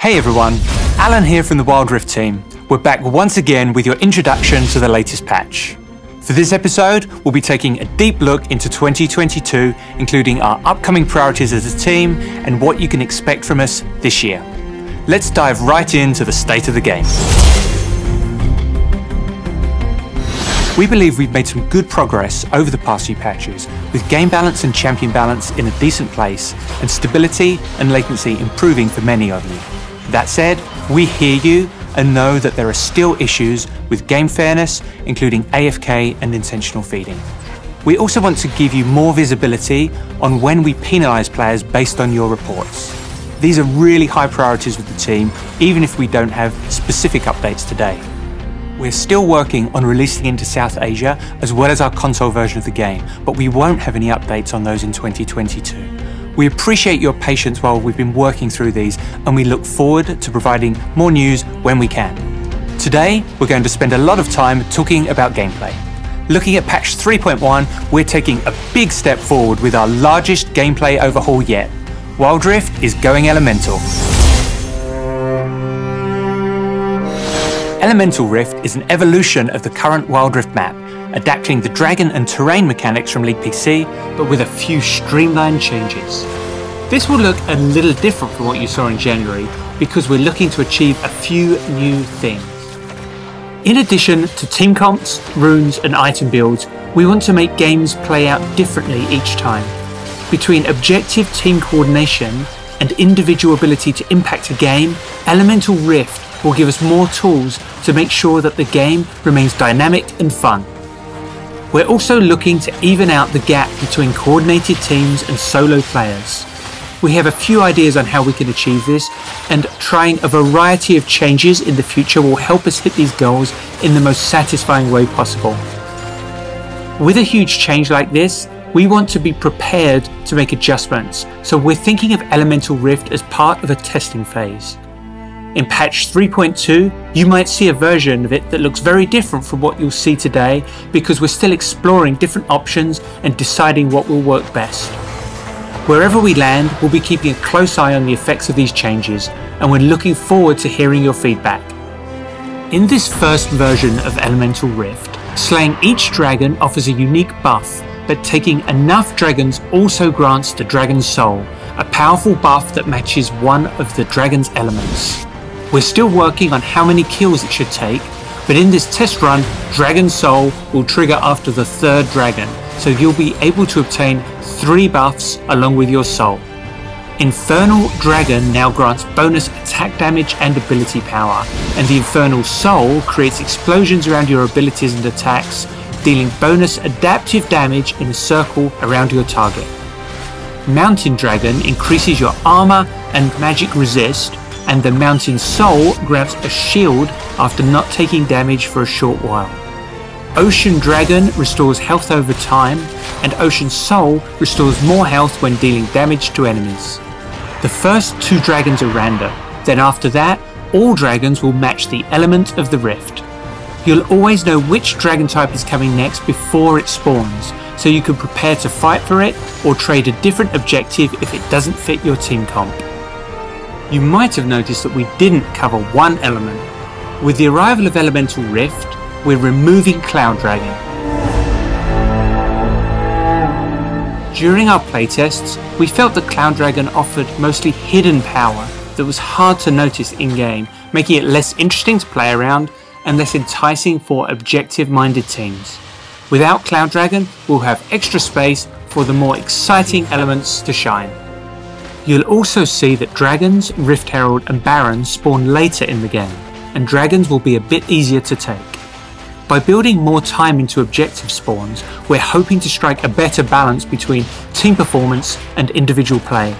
Hey everyone, Alan here from the Wild Rift team. We're back once again with your introduction to the latest patch. For this episode, we'll be taking a deep look into 2022, including our upcoming priorities as a team and what you can expect from us this year. Let's dive right into the state of the game. We believe we've made some good progress over the past few patches, with game balance and champion balance in a decent place, and stability and latency improving for many of you. That said, we hear you and know that there are still issues with game fairness, including AFK and intentional feeding. We also want to give you more visibility on when we penalise players based on your reports. These are really high priorities with the team, even if we don't have specific updates today. We're still working on releasing into South Asia as well as our console version of the game, but we won't have any updates on those in 2022. We appreciate your patience while we've been working through these, and we look forward to providing more news when we can. Today, we're going to spend a lot of time talking about gameplay. Looking at patch 3.1, we're taking a big step forward with our largest gameplay overhaul yet. Wild Rift is going elemental. Elemental Rift is an evolution of the current Wild Rift map, adapting the dragon and terrain mechanics from League PC, but with a few streamlined changes. This will look a little different from what you saw in January, because we're looking to achieve a few new things. In addition to team comps, runes and item builds, we want to make games play out differently each time. Between objective team coordination and individual ability to impact a game, Elemental Rift will give us more tools to make sure that the game remains dynamic and fun. We're also looking to even out the gap between coordinated teams and solo players. We have a few ideas on how we can achieve this, and trying a variety of changes in the future will help us hit these goals in the most satisfying way possible. With a huge change like this, we want to be prepared to make adjustments, so we're thinking of Elemental Rift as part of a testing phase. In patch 3.2, you might see a version of it that looks very different from what you'll see today, because we're still exploring different options and deciding what will work best. Wherever we land, we'll be keeping a close eye on the effects of these changes, and we're looking forward to hearing your feedback. In this first version of Elemental Rift, slaying each dragon offers a unique buff, but taking enough dragons also grants the Dragon's Soul, a powerful buff that matches one of the dragon's elements. We're still working on how many kills it should take, but in this test run, Dragon's Soul will trigger after the third dragon, so you'll be able to obtain 3 buffs along with your soul. Infernal Dragon now grants bonus attack damage and ability power, and the Infernal Soul creates explosions around your abilities and attacks, dealing bonus adaptive damage in a circle around your target. Mountain Dragon increases your armor and magic resist, and the Mountain Soul grants a shield after not taking damage for a short while. Ocean Dragon restores health over time, and Ocean Soul restores more health when dealing damage to enemies. The first 2 dragons are random, then after that, all dragons will match the element of the rift. You'll always know which dragon type is coming next before it spawns, so you can prepare to fight for it or trade a different objective if it doesn't fit your team comp. You might have noticed that we didn't cover one element. With the arrival of Elemental Rift, we're removing Cloud Dragon. During our playtests, we felt that Cloud Dragon offered mostly hidden power that was hard to notice in-game, making it less interesting to play around and less enticing for objective-minded teams. Without Cloud Dragon, we'll have extra space for the more exciting elements to shine. You'll also see that Dragons, Rift Herald and Barons spawn later in the game, and Dragons will be a bit easier to take. By building more time into objective spawns, we're hoping to strike a better balance between team performance and individual play.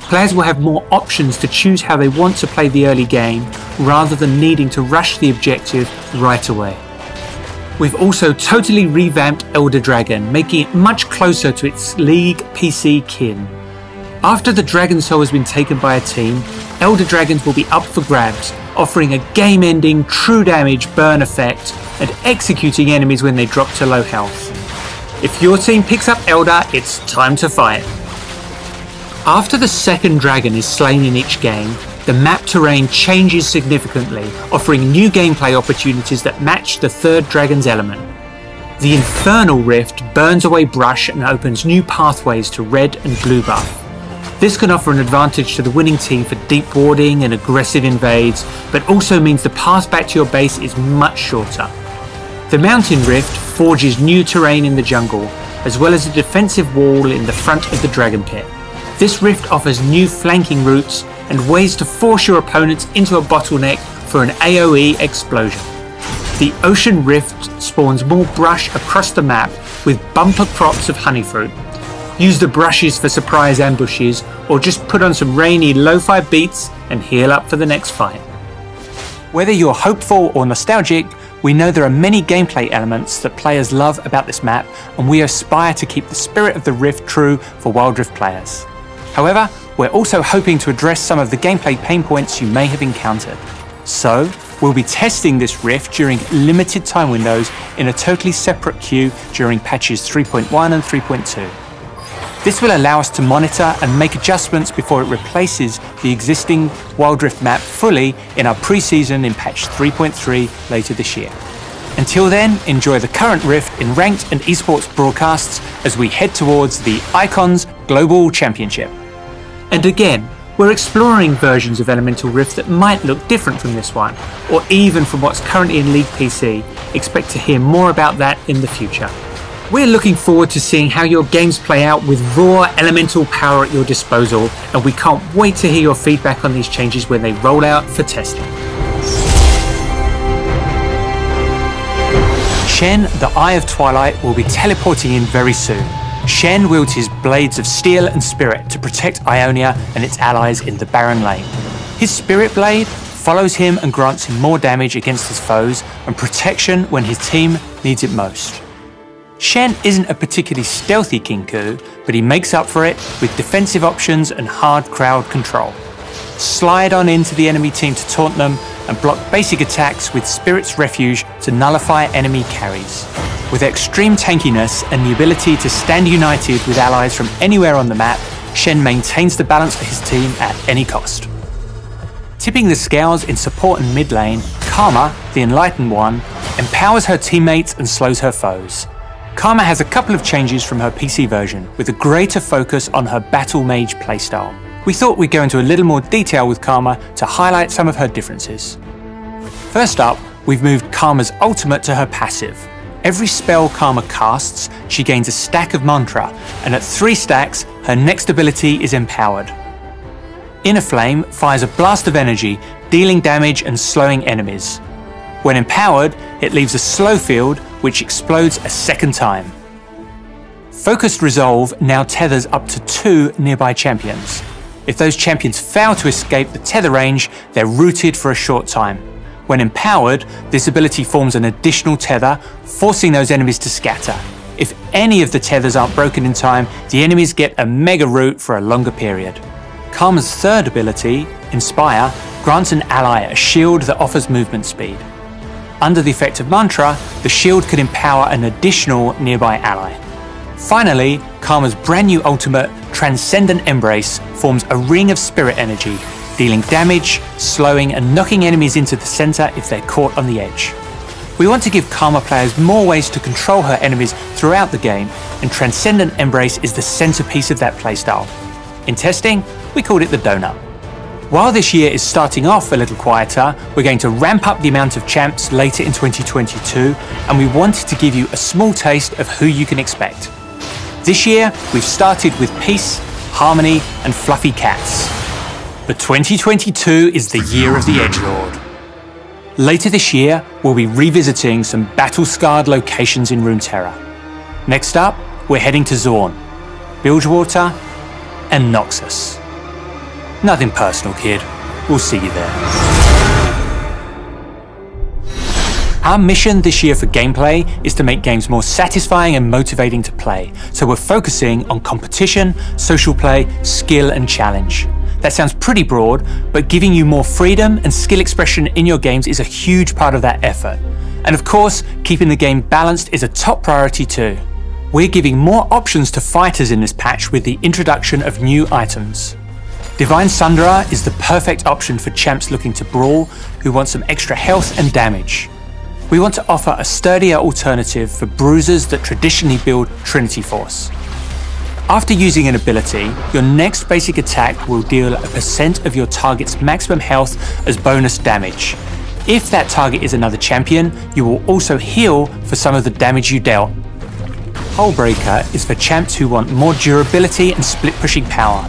Players will have more options to choose how they want to play the early game, rather than needing to rush the objective right away. We've also totally revamped Elder Dragon, making it much closer to its League PC kin. After the Dragon Soul has been taken by a team, Elder Dragons will be up for grabs, offering a game-ending true damage burn effect and executing enemies when they drop to low health. If your team picks up Elder, it's time to fight. After the second dragon is slain in each game, the map terrain changes significantly, offering new gameplay opportunities that match the third dragon's element. The Infernal Rift burns away brush and opens new pathways to red and blue buff. This can offer an advantage to the winning team for deep warding and aggressive invades, but also means the path back to your base is much shorter. The Mountain Rift forges new terrain in the jungle, as well as a defensive wall in the front of the Dragon Pit. This rift offers new flanking routes and ways to force your opponents into a bottleneck for an AoE explosion. The Ocean Rift spawns more brush across the map with bumper crops of honeyfruit. Use the brushes for surprise ambushes, or just put on some rainy lo-fi beats and heal up for the next fight. Whether you're hopeful or nostalgic, we know there are many gameplay elements that players love about this map, and we aspire to keep the spirit of the Rift true for Wild Rift players. However, we're also hoping to address some of the gameplay pain points you may have encountered. So, we'll be testing this Rift during limited time windows in a totally separate queue during patches 3.1 and 3.2. This will allow us to monitor and make adjustments before it replaces the existing Wild Rift map fully in our pre-season in patch 3.3 later this year. Until then, enjoy the current Rift in ranked and esports broadcasts as we head towards the Icons Global Championship. And again, we're exploring versions of Elemental Rift that might look different from this one, or even from what's currently in League PC. Expect to hear more about that in the future. We're looking forward to seeing how your games play out with raw elemental power at your disposal, and we can't wait to hear your feedback on these changes when they roll out for testing. Shen, the Eye of Twilight, will be teleporting in very soon. Shen wields his blades of steel and spirit to protect Ionia and its allies in the Barren Lane. His spirit blade follows him and grants him more damage against his foes and protection when his team needs it most. Shen isn't a particularly stealthy Kinku, but he makes up for it with defensive options and hard crowd control. Slide on into the enemy team to taunt them and block basic attacks with Spirit's Refuge to nullify enemy carries. With extreme tankiness and the ability to stand united with allies from anywhere on the map, Shen maintains the balance for his team at any cost. Tipping the scales in support and mid lane, Karma, the Enlightened One, empowers her teammates and slows her foes. Karma has a couple of changes from her PC version, with a greater focus on her Battle Mage playstyle. We thought we'd go into a little more detail with Karma to highlight some of her differences. First up, we've moved Karma's ultimate to her passive. Every spell Karma casts, she gains a stack of mantra, and at 3 stacks, her next ability is empowered. Inner Flame fires a blast of energy, dealing damage and slowing enemies. When empowered, it leaves a slow field, which explodes a second time. Focused Resolve now tethers up to 2 nearby champions. If those champions fail to escape the tether range, they're rooted for a short time. When empowered, this ability forms an additional tether, forcing those enemies to scatter. If any of the tethers aren't broken in time, the enemies get a mega root for a longer period. Karma's third ability, Inspire, grants an ally a shield that offers movement speed. Under the effect of mantra, the shield could empower an additional nearby ally. Finally, Karma's brand new ultimate, Transcendent Embrace, forms a ring of spirit energy, dealing damage, slowing and knocking enemies into the center if they're caught on the edge. We want to give Karma players more ways to control her enemies throughout the game, and Transcendent Embrace is the centerpiece of that playstyle. In testing, we called it the donut. While this year is starting off a little quieter, we're going to ramp up the amount of champs later in 2022, and we wanted to give you a small taste of who you can expect. This year, we've started with Peace, Harmony, and Fluffy Cats. But 2022 is the year of the Edgelord. Later this year, we'll be revisiting some battle-scarred locations in Runeterra. Next up, we're heading to Zorn, Bilgewater, and Noxus. Nothing personal, kid. We'll see you there. Our mission this year for gameplay is to make games more satisfying and motivating to play, so we're focusing on competition, social play, skill and challenge. That sounds pretty broad, but giving you more freedom and skill expression in your games is a huge part of that effort. And of course, keeping the game balanced is a top priority too. We're giving more options to fighters in this patch with the introduction of new items. Divine Sunderer is the perfect option for champs looking to brawl who want some extra health and damage. We want to offer a sturdier alternative for bruisers that traditionally build Trinity Force. After using an ability, your next basic attack will deal a % of your target's maximum health as bonus damage. If that target is another champion, you will also heal for some of the damage you dealt. Hullbreaker is for champs who want more durability and split pushing power.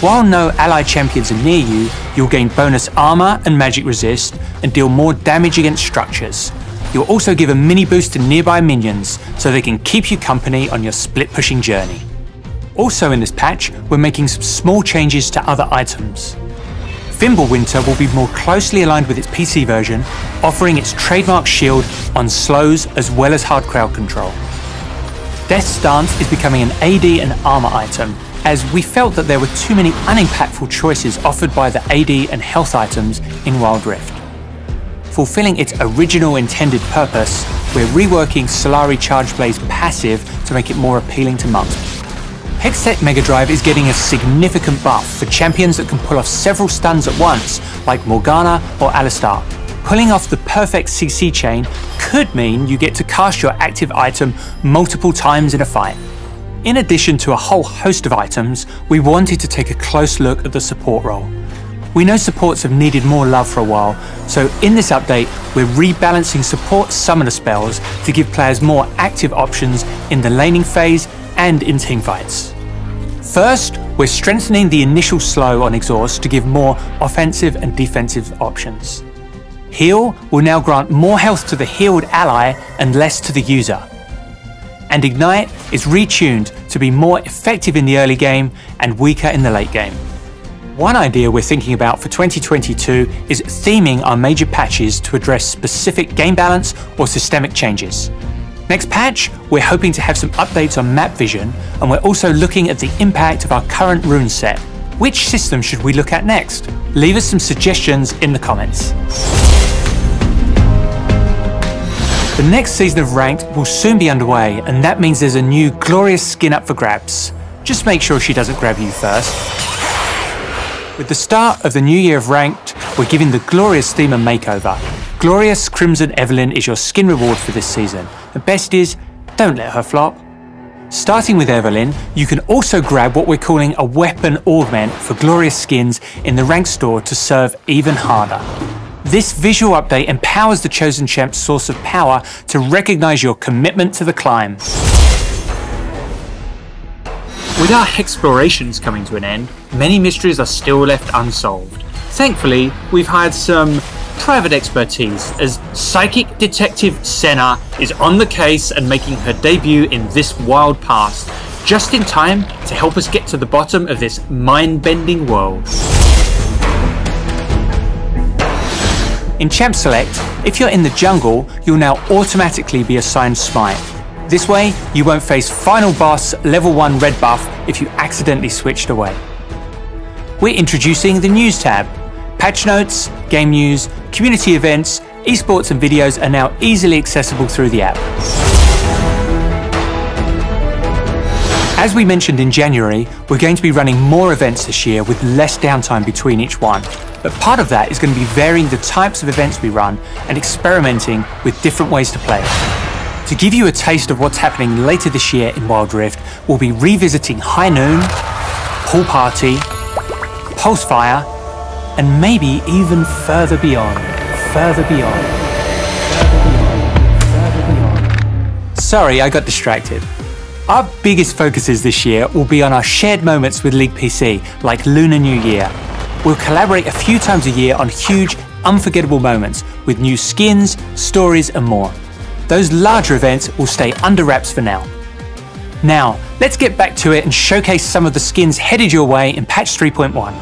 While no ally champions are near you, you'll gain bonus armor and magic resist and deal more damage against structures. You'll also give a mini boost to nearby minions so they can keep you company on your split pushing journey. Also in this patch, we're making some small changes to other items. Fimbulwinter will be more closely aligned with its PC version, offering its trademark shield on slows as well as hard crowd control. Death's Stance is becoming an AD and armor item, as we felt that there were too many unimpactful choices offered by the AD and health items in Wild Rift. Fulfilling its original intended purpose, we're reworking Solari Charge Blaze passive to make it more appealing to monks. Hextech Mega Drive is getting a significant buff for champions that can pull off several stuns at once, like Morgana or Alistar. Pulling off the perfect CC chain could mean you get to cast your active item multiple times in a fight. In addition to a whole host of items, we wanted to take a close look at the support role. We know supports have needed more love for a while, so in this update, we're rebalancing support summoner spells to give players more active options in the laning phase and in teamfights. First, we're strengthening the initial slow on exhaust to give more offensive and defensive options. Heal will now grant more health to the healed ally and less to the user. And Ignite is retuned to be more effective in the early game and weaker in the late game. One idea we're thinking about for 2022 is theming our major patches to address specific game balance or systemic changes. Next patch, we're hoping to have some updates on map vision, and we're also looking at the impact of our current rune set. Which system should we look at next? Leave us some suggestions in the comments. The next season of Ranked will soon be underway, and that means there's a new glorious skin up for grabs. Just make sure she doesn't grab you first. With the start of the new year of Ranked, we're giving the glorious theme a makeover. Glorious Crimson Evelyn is your skin reward for this season. The best is, don't let her flop. Starting with Evelyn, you can also grab what we're calling a weapon augment for glorious skins in the Ranked store to serve even harder. This visual update empowers the chosen champ's source of power to recognize your commitment to the climb. With our explorations coming to an end, many mysteries are still left unsolved. Thankfully, we've hired some private expertise as psychic detective Senna is on the case and making her debut in this wild past, just in time to help us get to the bottom of this mind-bending world. In Champ Select, if you're in the jungle, you'll now automatically be assigned Smite. This way, you won't face Final Boss Level 1 red buff if you accidentally switched away. We're introducing the News tab. Patch notes, game news, community events, esports and videos are now easily accessible through the app. As we mentioned in January, we're going to be running more events this year with less downtime between each one. But part of that is going to be varying the types of events we run and experimenting with different ways to play. To give you a taste of what's happening later this year in Wild Rift, we'll be revisiting High Noon, Pool Party, Pulsefire, and maybe even further beyond, further beyond, further beyond. Sorry, I got distracted. Our biggest focuses this year will be on our shared moments with League PC, like Lunar New Year. We'll collaborate a few times a year on huge, unforgettable moments with new skins, stories, and more. Those larger events will stay under wraps for now. Now, let's get back to it and showcase some of the skins headed your way in patch 3.1.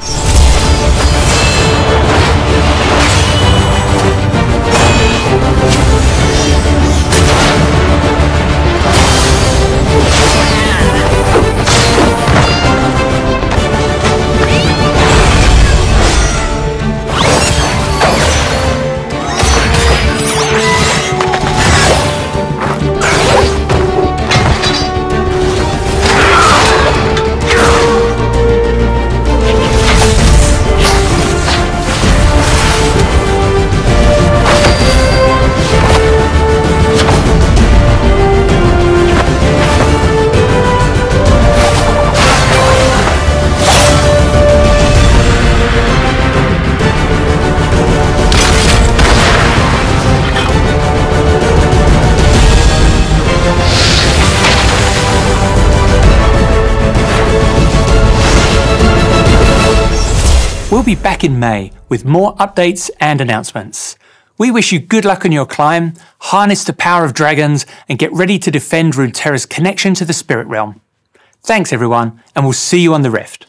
We'll be back in May with more updates and announcements. We wish you good luck on your climb, harness the power of dragons, and get ready to defend Runeterra's connection to the spirit realm. Thanks everyone, and we'll see you on the Rift.